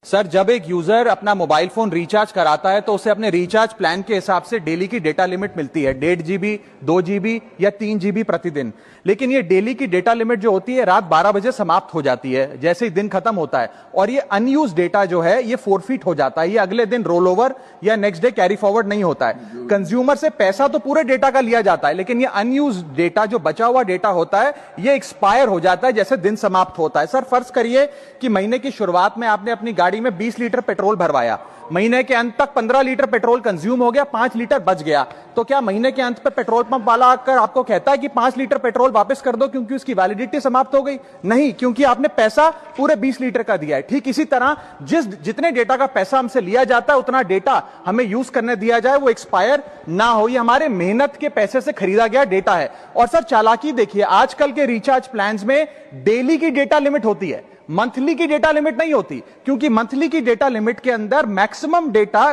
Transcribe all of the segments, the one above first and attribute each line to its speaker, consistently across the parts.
Speaker 1: Sir, जब एक user अपना मोबाइल फोन रिचार्ज कराता है तो उसे अपने रिचार्ज प्लान के हिसाब से डेली की डेटा लिमिट मिलती है 1.5 जीबी, 2 जीबी या 3 जीबी प्रतिदिन। लेकिन ये डेली की डेटा लिमिट जो होती है रात 12 बजे समाप्त हो जाती है जैसे ही दिन खत्म होता है, और ये अनयूज डेटा जो है ये फोरफिट हो जाता है, ये अगले दिन रोल ओवर या नेक्स्ट डे कैरी फॉरवर्ड नहीं होता है। कंज्यूमर से पैसा तो पूरे डेटा का लिया जाता है, लेकिन ये अनयूज डेटा जो बचा हुआ डेटा होता है ये एक्सपायर हो जाता है जैसे दिन समाप्त होता है। सर, फर्ज करिए कि महीने की शुरुआत में आपने अपनी गाड़ी में 20 लीटर पेट्रोल भरवाया, महीने के अंत तक 15 लीटर पेट्रोल कंज्यूम हो गया, 5 लीटर बच गया, तो क्या महीने के अंत पे पेट्रोल पंप वाला आकर आपको कहता है कि 5 लीटर पेट्रोल वापस कर दो क्योंकि उसकी वैलिडिटी समाप्त हो गई? नहीं, क्योंकि आपने पैसा पूरे 20 लीटर का दिया है। ठीक इसी तरह जितने डेटा का पैसा हमसे लिया जाता है उतना डेटा हमें यूज करने दिया जाए, वो एक्सपायर ना हो। ये हमारे मेहनत के पैसे से खरीदा गया डेटा है। और सर, चालाकी देखिए, आजकल के रिचार्ज प्लान्स में डेली की डेटा लिमिट होती है, मंथली की डेटा लिमिट नहीं होती, क्योंकि मंथली की डेटा लिमिट के अंदर मैक्सिमम डेटा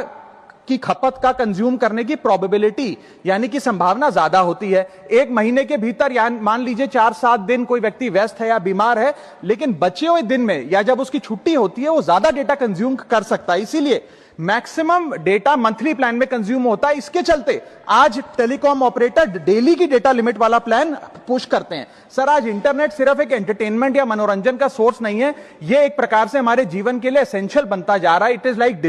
Speaker 1: की खपत का कंज्यूम करने की प्रोबेबिलिटी यानी कि संभावना ज्यादा होती है। एक महीने के भीतर या मान लीजिए 4-7 दिन कोई व्यक्ति व्यस्त है या बीमार है, लेकिन बचे हुए दिन में या जब उसकी छुट्टी होती है वो ज्यादा डेटा कंज्यूम कर सकता है। इसीलिए मैक्सिमम डेटा मंथली प्लान में कंज्यूम होता है। इसके चलते आज टेलीकॉम ऑपरेटर डेली की डेटा लिमिट वाला प्लान पुश करते हैं। सर, आज इंटरनेट सिर्फ एक एंटरटेनमेंट या मनोरंजन का सोर्स नहीं है, यह एक प्रकार से हमारे जीवन के लिए एसेंशियल बनता जा रहा है। It is like